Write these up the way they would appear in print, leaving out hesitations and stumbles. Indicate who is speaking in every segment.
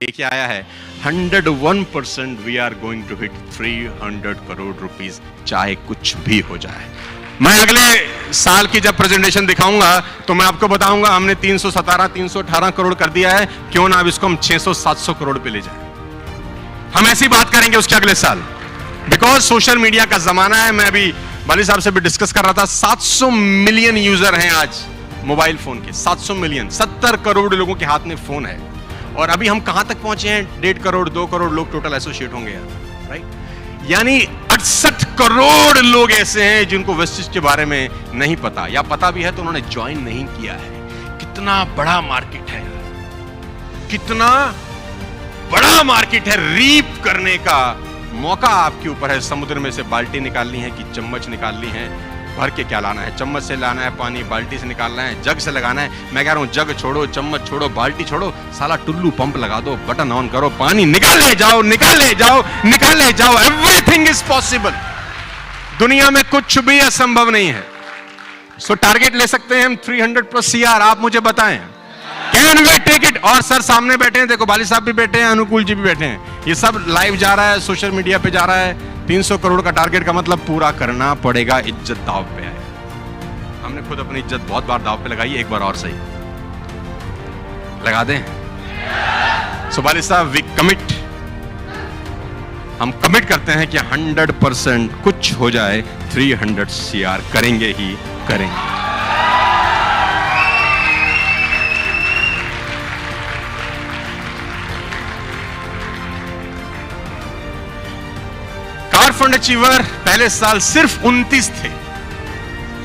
Speaker 1: लेके आया है 101% we are going to hit 300 crore rupees, चाहे कुछ भी हो जाए। मैं अगले साल की जब प्रेजेंटेशन दिखाऊंगा तो मैं आपको बताऊंगा हमने 317 318 करोड़ कर दिया है, क्यों ना अब इसको हम 600 700 करोड़ पे ले जाएं। हम ऐसी बात करेंगे उसके अगले साल, बिकॉज सोशल मीडिया का जमाना है। मैं अभी बाली साहब से भी डिस्कस कर रहा था, 700 मिलियन यूजर हैं आज मोबाइल फोन के, 700 मिलियन, 70 करोड़ लोगों के हाथ में फोन है। और अभी हम कहां तक पहुंचे हैं? 1.5 करोड़ 2 करोड़ लोग टोटल एसोसिएट होंगे यार, राइट? यानी 68 करोड़ लोग ऐसे हैं जिनको वेस्टेज के बारे में नहीं पता, या पता भी है तो उन्होंने ज्वाइन नहीं किया है। कितना बड़ा मार्केट है, कितना बड़ा मार्केट है। रीप करने का मौका आपके ऊपर है। समुद्र में से बाल्टी निकालनी है कि चम्मच निकालनी है, भर के क्या लाना है? चम्मच से लाना है पानी, बाल्टी से निकालना है, जग से लगाना है। मैं कह रहा हूं जग छोड़ो, चम्मच छोड़ो, बाल्टी छोड़ो, साला टुल्लू पंप लगा दो, बटन ऑन करो, पानी निकाले जाओ, निकाले जाओ, निकाले जाओ। Everything is possible. दुनिया में कुछ भी असंभव नहीं है। सो टारगेट ले सकते हैं हम 300+ CR। आप मुझे बताएं, कैन वी टेक इट? और सर सामने बैठे हैं, देखो बाली साहब भी बैठे हैं, अनुकूल जी भी बैठे हैं। ये सब लाइव जा रहा है, सोशल मीडिया पे जा रहा है। 300 करोड़ का टारगेट का मतलब पूरा करना पड़ेगा। इज्जत दाव पे है। हमने खुद अपनी इज्जत बहुत बार दाव पे लगाई है, एक बार और सही लगा दें। सो बाली साहब वी कमिट, हम कमिट करते हैं कि 100% कुछ हो जाए 300 CR करेंगे ही करेंगे। कार फंड अचीवर पहले साल सिर्फ 29 थे,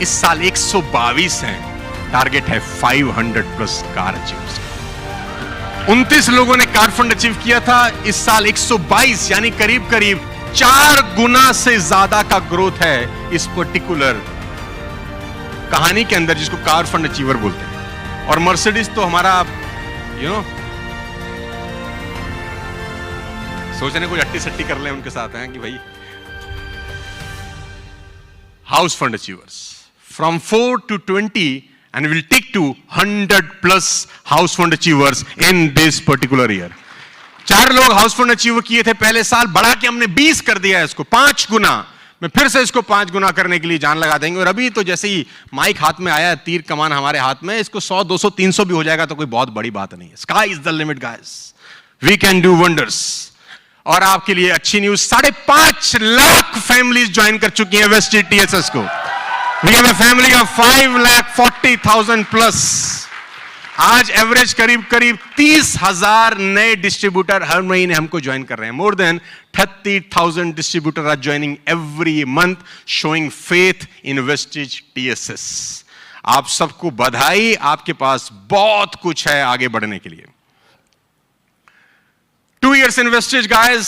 Speaker 1: इस साल 122 हैं। टारगेट है 500+ कार अचीवर्स। 29 लोगों ने कार फंड अचीव किया था, इस साल 122, यानी करीब करीब 4 गुना से ज्यादा का ग्रोथ है इस पर्टिकुलर कहानी के अंदर, जिसको कार फंड अचीवर बोलते हैं। और मर्सिडीज तो हमारा सोचने कोई अट्टी सट्टी कर ले उनके साथ हैं कि भाई house fund achievers from 4 to 20 and we'll take to 100+ house fund achievers in this particular year. 4 लोग हाउस फंड अचीव किए थे पहले साल, बढ़ा के हमने 20 कर दिया है इसको, 5 गुना। मैं फिर से इसको 5 गुना करने के लिए जान लगा देंगे। और अभी तो जैसे ही माइक हाथ में आया, तीर कमान हमारे हाथ में, इसको 100 200 300 भी हो जाएगा तो कोई बहुत बड़ी बात नहीं है। Sky is the limit guys, we can do wonders. और आपके लिए अच्छी न्यूज, 5.5 लाख फैमिलीज ज्वाइन कर चुकी हैं वेस्टेज TSS को। We have a family of 5,40,000+। आज एवरेज करीब 30,000 नए डिस्ट्रीब्यूटर हर महीने हमको ज्वाइन कर रहे हैं। More than 30,000 distributor are joining every month, showing faith in Vestige TSS। आप सबको बधाई, आपके पास बहुत कुछ है आगे बढ़ने के लिए। 2 years in Vestige guys,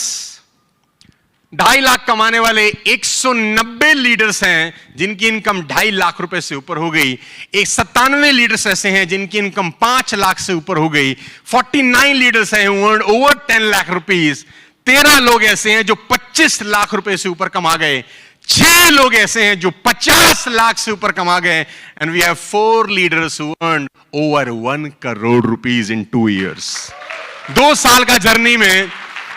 Speaker 1: 2.5 lakh कमाने वाले 190 लीडर्स हैं जिनकी इनकम 2.5 लाख रुपए से ऊपर हो गई। 97 लीडर्स ऐसे हैं जिनकी इनकम 5 लाख से ऊपर हो गई। 49 लीडर्स हैं ओवर 10 लाख रुपीस। 13 लोग ऐसे हैं जो 25 लाख रुपए से ऊपर कमा गए। 6 लोग ऐसे हैं जो 50 लाख से ऊपर कमा गए। And we have 4 leaders who earn over 1 crore rupees in 2 years। 2 साल का जर्नी में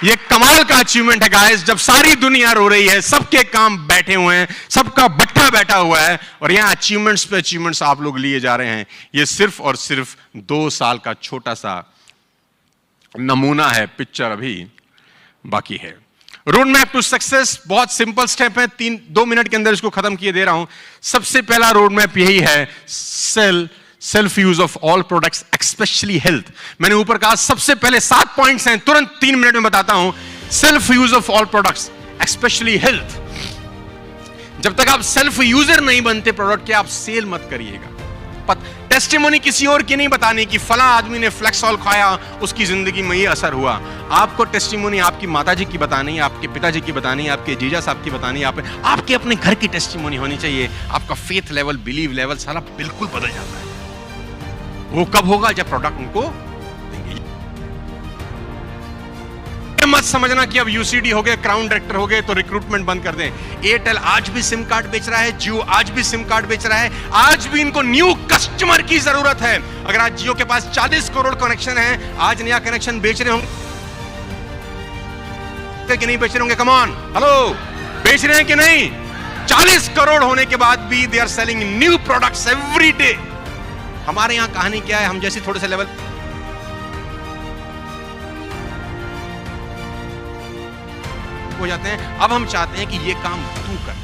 Speaker 1: ये कमाल का अचीवमेंट है गाइस। जब सारी दुनिया रो रही है, सबके काम बैठे हुए हैं, सबका भट्टा बैठा हुआ है, और यहां अचीवमेंट्स पे अचीवमेंट्स आप लोग लिए जा रहे हैं। ये सिर्फ और सिर्फ 2 साल का छोटा सा नमूना है, पिक्चर अभी बाकी है। रोड मैप टू सक्सेस बहुत सिंपल स्टेप है, 2 मिनट के अंदर इसको खत्म किए दे रहा हूं। सबसे पहला रोड मैप यही है, self use of all products especially health. मैंने ऊपर कहा सबसे पहले 7 पॉइंट्स हैं, तुरंत 3 मिनट में बताता हूं। Self use of all products especially health. जब तक आप सेल्फ यूजर नहीं बनते प्रोडक्ट के, आप सेल मत करिएगा। टेस्टिमोनी किसी और की नहीं बतानी कि फला आदमी ने फ्लेक्सॉल खाया, उसकी जिंदगी में ये असर हुआ। आपको टेस्टिमोनी आपकी माताजी की बतानी है, आपके पिताजी की बतानी है, आपके जीजा साहब की बतानी है, आपके अपने घर की टेस्टिमोनी होनी चाहिए। आपका फेथ लेवल, बिलीव लेवल सारा बिल्कुल बदल जाता है। वो कब होगा? जब प्रोडक्ट उनको देंगे। मत समझना कि अब यूसीडी हो गए, क्राउन डायरेक्टर हो गए तो रिक्रूटमेंट बंद कर दें। एयरटेल आज भी सिम कार्ड बेच रहा है, जियो आज भी सिम कार्ड बेच रहा है। आज भी इनको न्यू कस्टमर की जरूरत है। अगर आज जियो के पास 40 करोड़ कनेक्शन है, आज नया कनेक्शन बेच रहे होंगे कि नहीं बेच रहे होंगे? कम ऑन, हेलो, बेच रहे हैं कि नहीं? 40 करोड़ होने के बाद भी they are selling new products every day. हमारे यहां कहानी क्या है, हम जैसे थोड़े से लेवल हो जाते हैं, अब हम चाहते हैं कि ये काम तू कर,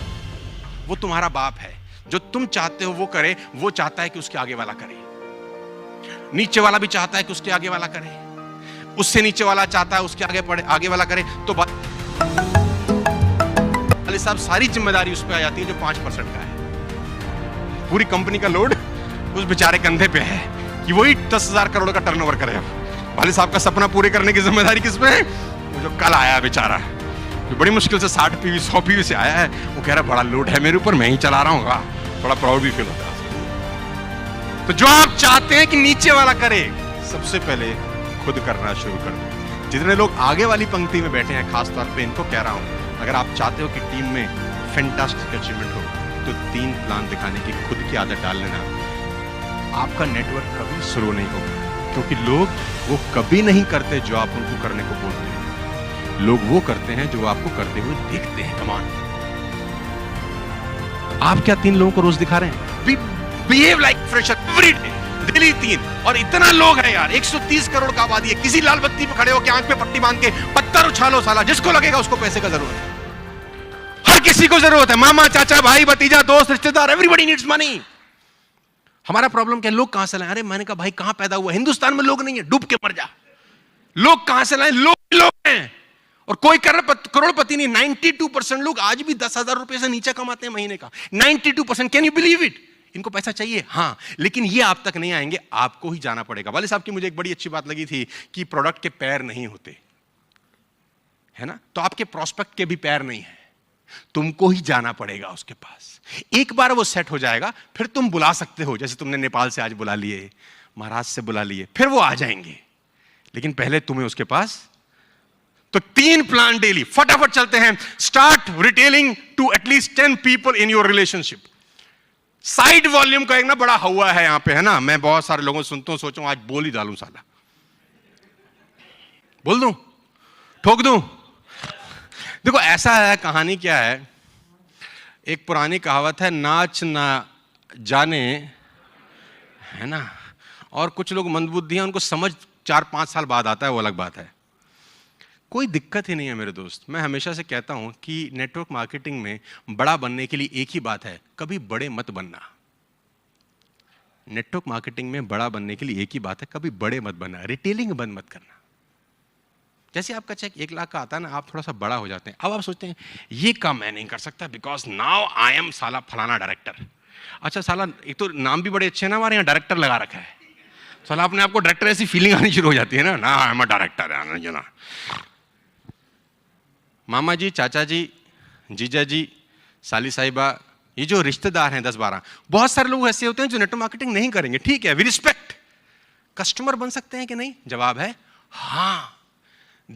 Speaker 1: वो तुम्हारा बाप है, जो तुम चाहते हो वो करे, वो चाहता है कि उसके आगे वाला करे, नीचे वाला भी चाहता है कि उसके आगे वाला करे, उससे नीचे वाला चाहता है उसके आगे पड़े, आगे वाला करे, तो वाले साहब सारी जिम्मेदारी उस पर आ जाती है जो 5% का है। पूरी कंपनी का लोड उस बेचारे कंधे पे है कि वही 10,000 करोड़ का टर्नओवर करे। अब वाले साहब का सपना पूरे करने की जिम्मेदारी किस पे है? वो जो कल आया बेचारा, जो बड़ी मुश्किल से 60 पीवी 100 पीवी से आया है, वो कह रहा बड़ा लोड है मेरे ऊपर, मैं ही चला रहा हूँ, बड़ा प्राउड भी फील होता है। तो जो आप चाहते हैं कि नीचे वाला करे, सबसे पहले खुद करना शुरू कर दो। जितने लोग आगे वाली पंक्ति में बैठे हैं, खासतौर पे इनको कह रहा हूं, अगर आप चाहते हो कि टीम में फैंटास्टिक अचीवमेंट हो, तो 3 प्लान दिखाने की खुद की आदत डाल लेना। आपका नेटवर्क कभी शुरू नहीं होगा, क्योंकि लोग वो कभी नहीं करते जो आप उनको करने को बोलते हैं। लोग वो करते हैं जो आपको करते हुए देखते हैं। कमान, आप क्या 3 लोगों को रोज दिखा रहे हैं? Behave like fresher every day, daily 3। और इतना लोग है यार, 130 करोड़ का आबादी है। किसी लाल बत्ती पे खड़े हो के आंख पे पट्टी बांध के पत्थर उछालो साला, जिसको लगेगा उसको पैसे का जरूरत है। हर किसी को जरूरत है, मामा, चाचा, भाई, भतीजा, दोस्त, रिश्तेदार, एवरीबॉडी नीड्स मनी। हमारा प्रॉब्लम क्या, लोग कहां से लाए? अरे मैंने कहा भाई कहां पैदा हुआ? हिंदुस्तान में लोग नहीं है, डूब के मर जा। लोग कहां से लाए? लोग हैं। और कोई करोड़पति नहीं। 92% लोग आज भी 10,000 रुपए से नीचे कमाते हैं महीने का। 92%, कैन यू बिलीव इट? इनको पैसा चाहिए, हाँ, लेकिन ये आप तक नहीं आएंगे, आपको ही जाना पड़ेगा। वाले साहब की मुझे एक बड़ी अच्छी बात लगी थी कि प्रोडक्ट के पैर नहीं होते, है ना? तो आपके प्रोस्पेक्ट के भी पैर नहीं है, तुमको ही जाना पड़ेगा उसके पास। एक बार वो सेट हो जाएगा, फिर तुम बुला सकते हो, जैसे तुमने नेपाल से आज बुला लिए, महाराष्ट्र से बुला लिए, फिर वो आ जाएंगे, लेकिन पहले तुम्हें उसके पास। तो 3 प्लान डेली, फटाफट चलते हैं। Start retailing to at least 10 people in your relationship. Side volume का एक ना बड़ा हवा है यहां पे, है ना? मैं बहुत सारे लोगों से सुनता हूं, सोचूं आज बोल ही डालूं साला, बोल दूं, ठोक दूं। देखो ऐसा है, कहानी क्या है, एक पुरानी कहावत है, नाच ना जाने, है ना? और कुछ लोग मंदबुद्धि हैं, उनको समझ 4-5 साल बाद आता है, वो अलग बात है। कोई दिक्कत ही नहीं है मेरे दोस्त। मैं हमेशा से कहता हूं कि नेटवर्क मार्केटिंग में बड़ा बनने के लिए एक ही बात है, कभी बड़े मत बनना। नेटवर्क मार्केटिंग में बड़ा बनने के लिए एक ही बात है, कभी बड़े मत बनना, रिटेलिंग बंद मत करना। जैसे आपका चेक 1 लाख का आता है ना, आप थोड़ा सा बड़ा हो जाते हैं। अब आप सोचते हैं ये काम मैं नहीं कर सकता बिकॉज नाउ आई एम साला फलाना डायरेक्टर। अच्छा साला, एक तो नाम भी बड़े अच्छे हैं ना हमारे यहाँ, डायरेक्टर लगा रखा है साला, अपने आपको डायरेक्टर, ऐसी फीलिंग आनी शुरू हो जाती है ना, आई एम अ डायरेक्टर है ना। मामा जी, चाचा जी, जीजा जी, साली साहिबा, ये जो रिश्तेदार हैं 10-12, बहुत सारे लोग ऐसे होते हैं जो नेटवर्क मार्केटिंग नहीं करेंगे। ठीक है, वी रिस्पेक्ट। कस्टमर बन सकते हैं कि नहीं? जवाब है हाँ।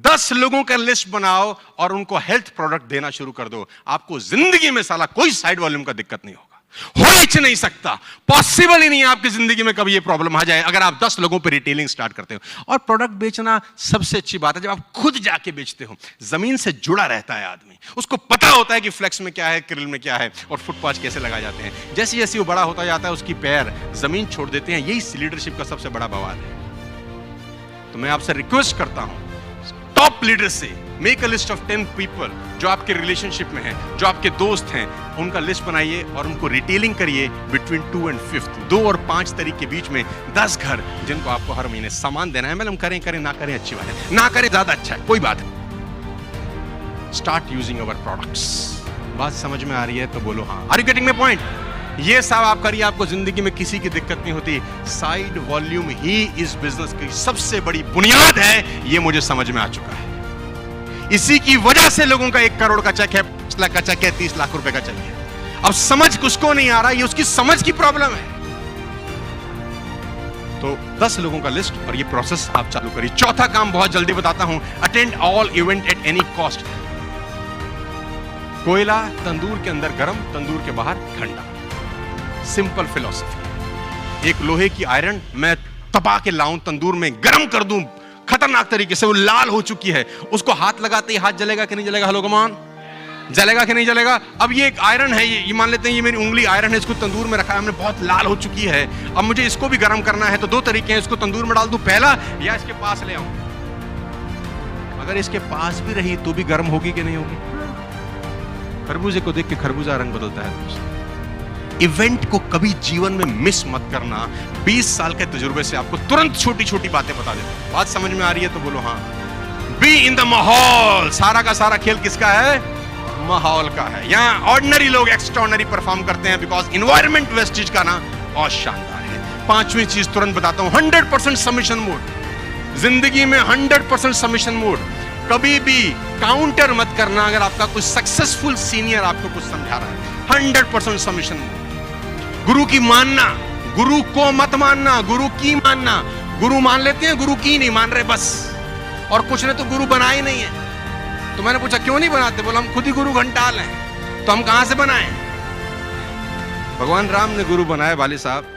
Speaker 1: 10 लोगों का लिस्ट बनाओ और उनको हेल्थ प्रोडक्ट देना शुरू कर दो। आपको जिंदगी में साला कोई साइड वॉल्यूम का दिक्कत नहीं होगा, हो ही नहीं सकता, पॉसिबल ही नहीं है आपकी जिंदगी में कभी ये प्रॉब्लम आ जाए अगर आप 10 लोगों पे रिटेलिंग स्टार्ट करते हो। और प्रोडक्ट बेचना सबसे अच्छी बात है जब आप खुद जाके बेचते हो। जमीन से जुड़ा रहता है आदमी, उसको पता होता है कि फ्लेक्स में क्या है, क्रिल में क्या है और फुटपाथ कैसे लगाए जाते हैं। जैसे जैसे वो बड़ा होता जाता है उसकी पैर जमीन छोड़ देते हैं। यही लीडरशिप का सबसे बड़ा बवाल है। तो मैं आपसे रिक्वेस्ट करता हूं, टॉप लीडर से make a list of 10 people जो आपके रिलेशनशिप में हैं, जो आपके दोस्त हैं, उनका लिस्ट बनाइए और उनको रिटेलिंग करिए बिटवीन 2 और 5, 2 और 5 तारीख के बीच में 10 घर जिनको आपको हर महीने सामान देना है। मतलब करें ना करें अच्छी बात है, ना करें ज्यादा अच्छा है, कोई बात है। Start using our products. बात समझ में आ रही है तो बोलो हाँ। Are you getting my point? ये सब आप करिए, आपको जिंदगी में किसी की दिक्कत नहीं होती। साइड वॉल्यूम ही इस बिजनेस की सबसे बड़ी बुनियाद है, ये मुझे समझ में आ चुका है। इसी की वजह से लोगों का 1 करोड़ का चेक है, 5 लाख का चेक है, 30 लाख रुपए का चाहिए। अब समझ किसको नहीं आ रहा, ये उसकी समझ की प्रॉब्लम है। तो 10 लोगों का लिस्ट और ये प्रोसेस आप चालू करिए। चौथा काम बहुत जल्दी बताता हूं, attend all event at any cost. कोयला तंदूर के अंदर गर्म, तंदूर के बाहर ठंडा, सिंपल फिलॉसफी। एक लोहे की आयरन मैं तपा के लाऊं, तंदूर में गर्म कर दूं, खतरनाक तरीके से, वो लाल हो चुकी है, उसको हाथ लगाते ही हाथ जलेगा कि नहीं जलेगा? हेलो कम ऑन, जलेगा कि नहीं जलेगा? अब ये एक आयरन है, ये मान लेते हैं ये मेरी उंगली आयरन है, इसको तंदूर में रखा है हमने, बहुत लाल हो चुकी है, अब मुझे इसको भी गर्म करना है, तो दो तरीके हैं, इसको तंदूर में डाल दूं पहला, या इसके पास ले आऊं। अगर इसके पास भी रही तो भी गर्म होगी कि नहीं होगी? खरबूजे को देख के खरबूजा रंग बदलता है दोस्तों। इवेंट को कभी जीवन में मिस मत करना। 20 साल के तजुर्बे से आपको तुरंत छोटी छोटी बातें बता देता हूं। बात समझ में आ रही है तो बोलो हाँ। बी इन द माहौल, सारा का सारा खेल किसका है? माहौल का है। यहां ऑर्डिनरी लोग एक्स्ट्राऑर्डिनरी परफॉर्म करते हैं बिकॉज इन्वायरमेंट वेस्टेज का ना बहुत शानदार है। पांचवी चीज तुरंत बताता हूं, 100% सबमिशन मोड। जिंदगी में 100% सबमिशन मोड। कभी भी काउंटर मत करना अगर आपका कोई सक्सेसफुल सीनियर आपको कुछ समझा रहा है। 100% सबमिशन मोड। गुरु की मानना, गुरु को मत मानना, गुरु की मानना। गुरु मान लेते हैं, गुरु की नहीं मान रहे बस। और कुछ ने तो गुरु बनाए नहीं है। तो मैंने पूछा क्यों नहीं बनाते? बोला हम खुद ही गुरु घंटाल हैं। तो हम कहां से बनाएं? भगवान राम ने गुरु बनाए वाले साहब।